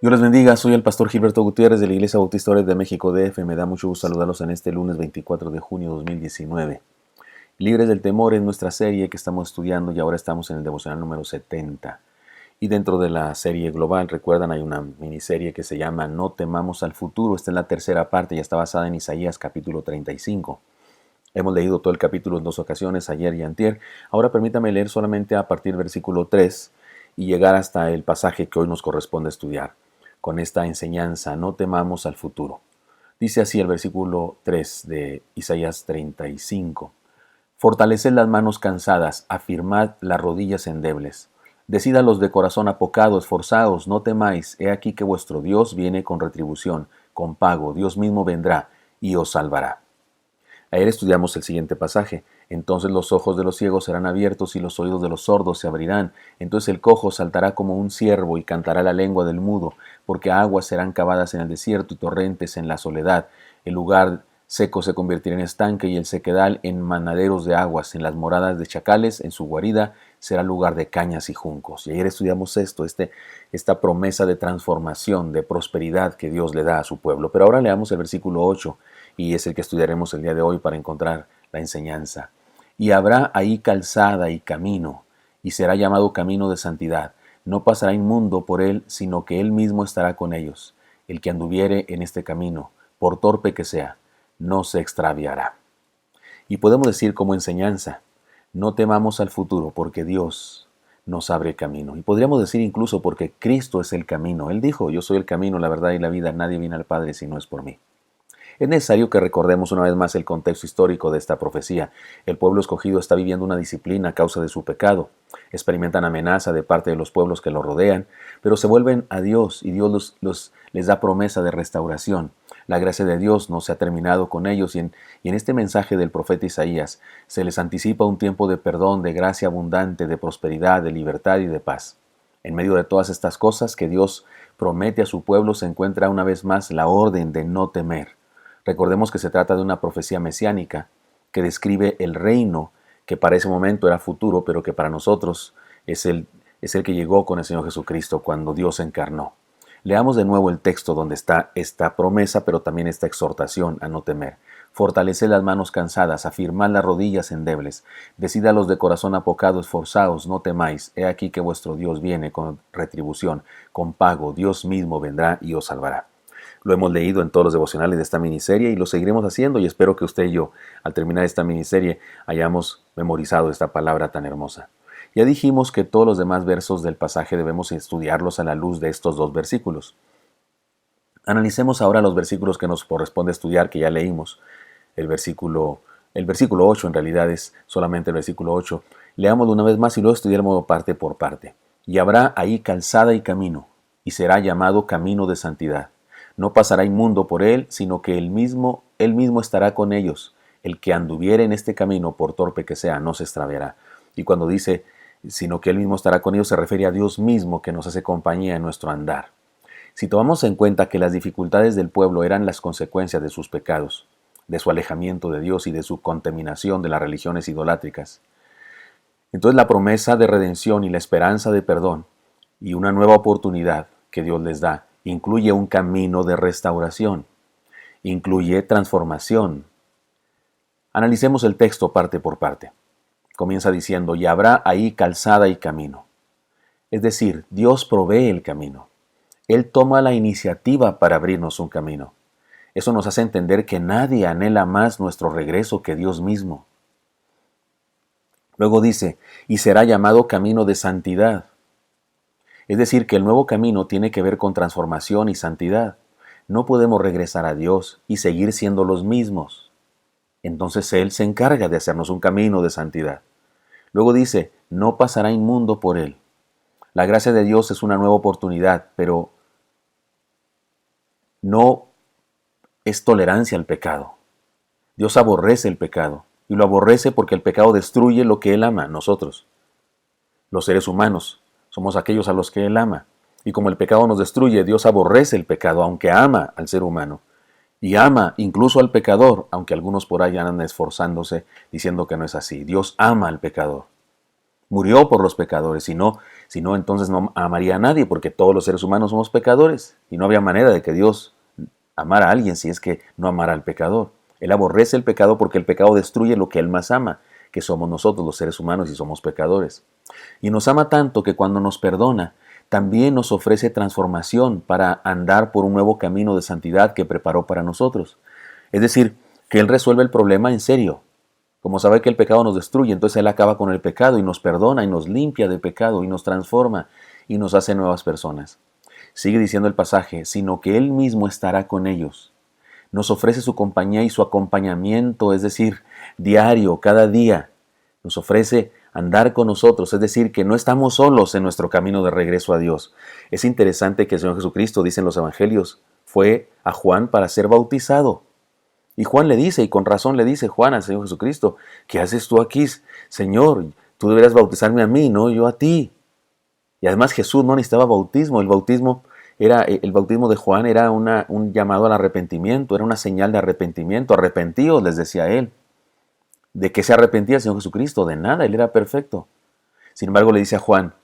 Dios les bendiga, soy el pastor Gilberto Gutiérrez de la Iglesia Bautista Ores de México DF. Me da mucho gusto saludarlos en este lunes 24 de junio de 2019. Libres del temor es nuestra serie que estamos estudiando y ahora estamos en el devocional número 70. Y dentro de la serie global, recuerdan, hay una miniserie que se llama No temamos al futuro. Esta es la tercera parte y está basada en Isaías capítulo 35. Hemos leído todo el capítulo en 2 ocasiones, ayer y antier. Ahora permítame leer solamente a partir del versículo 3 y llegar hasta el pasaje que hoy nos corresponde estudiar. Con esta enseñanza, no temamos al futuro. Dice así el versículo 3 de Isaías 35. Fortaleced las manos cansadas, afirmad las rodillas endebles. Decid a los de corazón apocado, esforzaos, no temáis, he aquí que vuestro Dios viene con retribución, con pago, Dios mismo vendrá y os salvará. Ayer estudiamos el siguiente pasaje. Entonces los ojos de los ciegos serán abiertos y los oídos de los sordos se abrirán. Entonces el cojo saltará como un ciervo y cantará la lengua del mudo, porque aguas serán cavadas en el desierto y torrentes en la soledad. El lugar seco se convertirá en estanque y el sequedal en manaderos de aguas. En las moradas de chacales, en su guarida, será lugar de cañas y juncos. Y ayer estudiamos esta promesa de transformación, de prosperidad que Dios le da a su pueblo. Pero ahora leamos el versículo 8. Y es el que estudiaremos el día de hoy para encontrar la enseñanza. Y habrá ahí calzada y camino, y será llamado camino de santidad. No pasará inmundo por él, sino que él mismo estará con ellos. El que anduviere en este camino, por torpe que sea, no se extraviará. Y podemos decir como enseñanza, no temamos al futuro, porque Dios nos abre camino. Y podríamos decir incluso porque Cristo es el camino. Él dijo, yo soy el camino, la verdad y la vida, nadie viene al Padre si no es por mí. Es necesario que recordemos una vez más el contexto histórico de esta profecía. El pueblo escogido está viviendo una disciplina a causa de su pecado. Experimentan amenaza de parte de los pueblos que lo rodean, pero se vuelven a Dios y Dios les da promesa de restauración. La gracia de Dios no se ha terminado con ellos y en este mensaje del profeta Isaías se les anticipa un tiempo de perdón, de gracia abundante, de prosperidad, de libertad y de paz. En medio de todas estas cosas que Dios promete a su pueblo se encuentra una vez más la orden de no temer. Recordemos que se trata de una profecía mesiánica que describe el reino que para ese momento era futuro, pero que para nosotros es el que llegó con el Señor Jesucristo cuando Dios se encarnó. Leamos de nuevo el texto donde está esta promesa, pero también esta exhortación a no temer. Fortaleced las manos cansadas, afirmad las rodillas endebles. Decid a los de corazón apocado, esforzaos, no temáis. He aquí que vuestro Dios viene con retribución, con pago. Dios mismo vendrá y os salvará. Lo hemos leído en todos los devocionales de esta miniserie y lo seguiremos haciendo y espero que usted y yo, al terminar esta miniserie, hayamos memorizado esta palabra tan hermosa. Ya dijimos que todos los demás versos del pasaje debemos estudiarlos a la luz de estos dos versículos. Analicemos ahora los versículos que nos corresponde estudiar, que ya leímos. El versículo 8 en realidad es solamente el versículo 8. Leámoslo una vez más y luego estudiaremos parte por parte. Y habrá ahí calzada y camino, y será llamado camino de santidad. No pasará inmundo por él, sino que él mismo estará con ellos. El que anduviere en este camino, por torpe que sea, no se extraviará. Y cuando dice, sino que él mismo estará con ellos, se refiere a Dios mismo que nos hace compañía en nuestro andar. Si tomamos en cuenta que las dificultades del pueblo eran las consecuencias de sus pecados, de su alejamiento de Dios y de su contaminación de las religiones idolátricas, entonces la promesa de redención y la esperanza de perdón y una nueva oportunidad que Dios les da incluye un camino de restauración, incluye transformación. Analicemos el texto parte por parte. Comienza diciendo, y habrá ahí calzada y camino. Es decir, Dios provee el camino. Él toma la iniciativa para abrirnos un camino. Eso nos hace entender que nadie anhela más nuestro regreso que Dios mismo. Luego dice, y será llamado camino de santidad. Es decir, que el nuevo camino tiene que ver con transformación y santidad. No podemos regresar a Dios y seguir siendo los mismos. Entonces Él se encarga de hacernos un camino de santidad. Luego dice, no pasará inmundo por él. La gracia de Dios es una nueva oportunidad, pero no es tolerancia al pecado. Dios aborrece el pecado, y lo aborrece porque el pecado destruye lo que Él ama, nosotros, los seres humanos. Somos aquellos a los que Él ama. Y como el pecado nos destruye, Dios aborrece el pecado, aunque ama al ser humano. Y ama incluso al pecador, aunque algunos por ahí andan esforzándose diciendo que no es así. Dios ama al pecador. Murió por los pecadores, si no, entonces no amaría a nadie, porque todos los seres humanos somos pecadores, y no había manera de que Dios amara a alguien si es que no amara al pecador. Él aborrece el pecado porque el pecado destruye lo que Él más ama, que somos nosotros los seres humanos y somos pecadores. Y nos ama tanto que cuando nos perdona, también nos ofrece transformación para andar por un nuevo camino de santidad que preparó para nosotros. Es decir, que Él resuelve el problema en serio. Como sabe que el pecado nos destruye, entonces Él acaba con el pecado y nos perdona y nos limpia de pecado y nos transforma y nos hace nuevas personas. Sigue diciendo el pasaje, sino que Él mismo estará con ellos. Nos ofrece su compañía y su acompañamiento, es decir, diario, cada día. Nos ofrece andar con nosotros, es decir, que no estamos solos en nuestro camino de regreso a Dios. Es interesante que el Señor Jesucristo, dicen los evangelios, fue a Juan para ser bautizado. Y Juan le dice, y con razón le dice Juan al Señor Jesucristo, ¿qué haces tú aquí, Señor? Tú deberías bautizarme a mí, no yo a ti. Y además Jesús no necesitaba bautismo. El bautismo de Juan era un llamado al arrepentimiento, era una señal de arrepentimiento. Arrepentíos, les decía él. ¿De qué se arrepentía el Señor Jesucristo? De nada, él era perfecto. Sin embargo, le dice a Juan,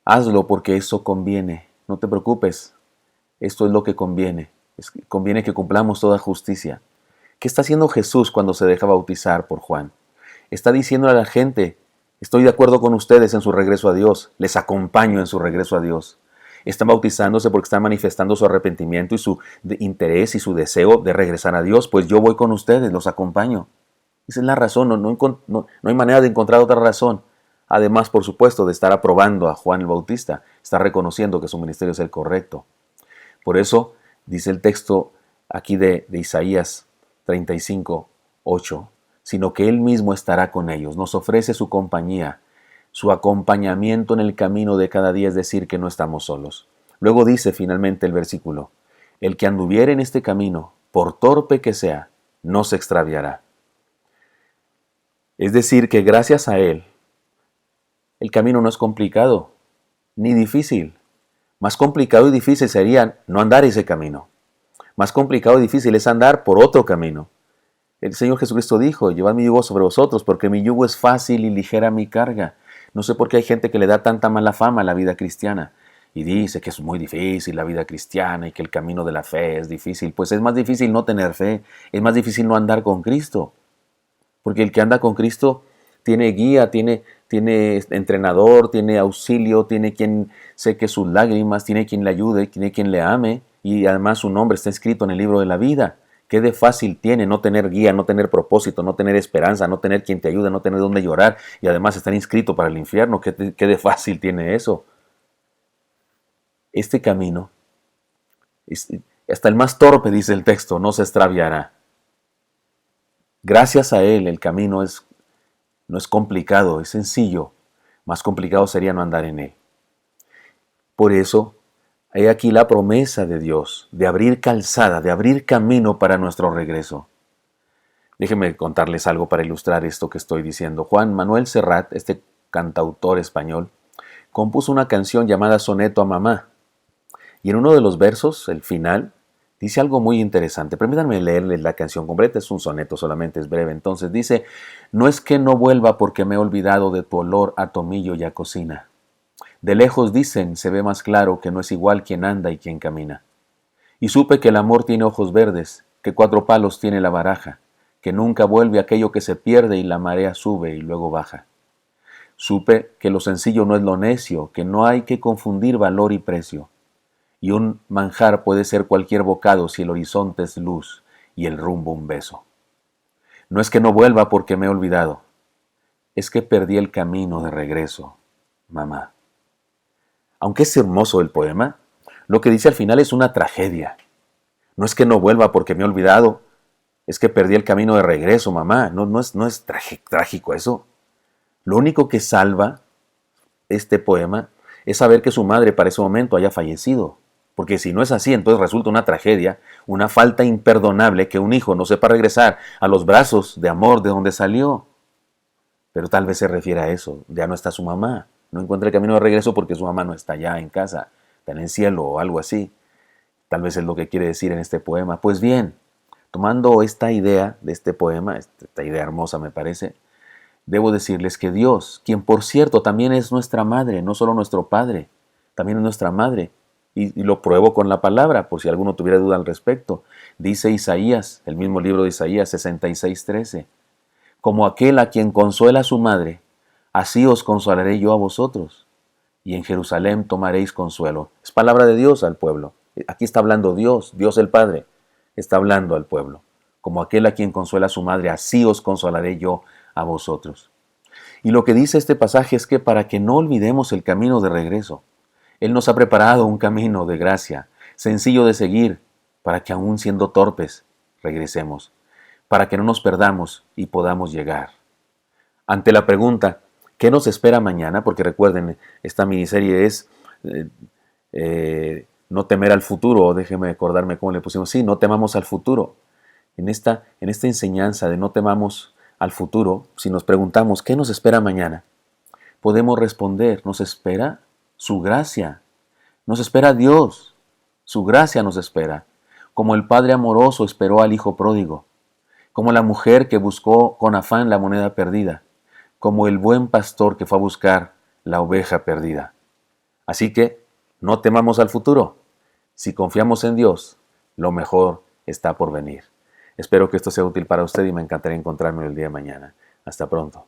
hazlo porque eso conviene. No te preocupes, esto es lo que conviene. Conviene que cumplamos toda justicia. ¿Qué está haciendo Jesús cuando se deja bautizar por Juan? Está diciendo a la gente, estoy de acuerdo con ustedes en su regreso a Dios, les acompaño en su regreso a Dios. Están bautizándose porque están manifestando su arrepentimiento y su interés y su deseo de regresar a Dios, pues yo voy con ustedes, los acompaño. Esa es la razón, no hay manera de encontrar otra razón. Además, por supuesto, de estar aprobando a Juan el Bautista, está reconociendo que su ministerio es el correcto. Por eso, dice el texto aquí de Isaías 35:8, sino que Él mismo estará con ellos, nos ofrece su compañía, su acompañamiento en el camino de cada día, es decir, que no estamos solos. Luego dice finalmente el versículo, el que anduviere en este camino, por torpe que sea, no se extraviará. Es decir, que gracias a Él, el camino no es complicado ni difícil. Más complicado y difícil sería no andar ese camino. Más complicado y difícil es andar por otro camino. El Señor Jesucristo dijo, llevad mi yugo sobre vosotros, porque mi yugo es fácil y ligera mi carga. No sé por qué hay gente que le da tanta mala fama a la vida cristiana y dice que es muy difícil la vida cristiana y que el camino de la fe es difícil. Pues es más difícil no tener fe, es más difícil no andar con Cristo. Porque el que anda con Cristo tiene guía, tiene entrenador, tiene auxilio, tiene quien seque sus lágrimas, tiene quien le ayude, tiene quien le ame, y además su nombre está escrito en el libro de la vida. Qué de fácil tiene no tener guía, no tener propósito, no tener esperanza, no tener quien te ayude, no tener dónde llorar, y además estar inscrito para el infierno. Qué de fácil tiene eso. Este camino, hasta el más torpe, dice el texto, no se extraviará. Gracias a Él el camino no es complicado, es sencillo. Más complicado sería no andar en Él. Por eso, hay aquí la promesa de Dios de abrir calzada, de abrir camino para nuestro regreso. Déjenme contarles algo para ilustrar esto que estoy diciendo. Juan Manuel Serrat, este cantautor español, compuso una canción llamada Soneto a Mamá. Y en uno de los versos, el final, dice algo muy interesante. Permítanme leerles la canción completa, es un soneto solamente, es breve. Entonces dice, no es que no vuelva porque me he olvidado de tu olor a tomillo y a cocina. De lejos dicen, se ve más claro que no es igual quien anda y quien camina. Y supe que el amor tiene ojos verdes, que 4 palos tiene la baraja, que nunca vuelve aquello que se pierde y la marea sube y luego baja. Supe que lo sencillo no es lo necio, que no hay que confundir valor y precio. Y un manjar puede ser cualquier bocado si el horizonte es luz y el rumbo un beso. No es que no vuelva porque me he olvidado, es que perdí el camino de regreso, mamá. Aunque es hermoso el poema, lo que dice al final es una tragedia. No es que no vuelva porque me he olvidado, es que perdí el camino de regreso, mamá. No es trágico eso. Lo único que salva este poema es saber que su madre para ese momento haya fallecido. Porque si no es así, entonces resulta una tragedia, una falta imperdonable que un hijo no sepa regresar a los brazos de amor de donde salió. Pero tal vez se refiere a eso, ya no está su mamá, no encuentra el camino de regreso porque su mamá no está ya en casa, está en el cielo o algo así. Tal vez es lo que quiere decir en este poema. Pues bien, tomando esta idea de este poema, esta idea hermosa me parece, debo decirles que Dios, quien por cierto también es nuestra madre, no solo nuestro Padre, también es nuestra madre, y lo pruebo con la palabra, por si alguno tuviera duda al respecto. Dice Isaías, el mismo libro de Isaías 66:13, como aquel a quien consuela a su madre, así os consolaré yo a vosotros, y en Jerusalén tomaréis consuelo. Es palabra de Dios al pueblo. Aquí está hablando Dios, Dios el Padre, está hablando al pueblo. Como aquel a quien consuela a su madre, así os consolaré yo a vosotros. Y lo que dice este pasaje es que para que no olvidemos el camino de regreso, Él nos ha preparado un camino de gracia, sencillo de seguir, para que aún siendo torpes, regresemos, para que no nos perdamos y podamos llegar. Ante la pregunta, ¿qué nos espera mañana? Porque recuerden, esta miniserie es no temer al futuro, o déjenme acordarme cómo le pusimos, sí, no temamos al futuro. En esta enseñanza de no temamos al futuro, si nos preguntamos, ¿qué nos espera mañana? Podemos responder, nos espera su gracia, nos espera Dios, su gracia nos espera, como el Padre amoroso esperó al Hijo pródigo, como la mujer que buscó con afán la moneda perdida, como el buen pastor que fue a buscar la oveja perdida. Así que no temamos al futuro. Si confiamos en Dios, lo mejor está por venir. Espero que esto sea útil para usted y me encantaría encontrarme el día de mañana. Hasta pronto.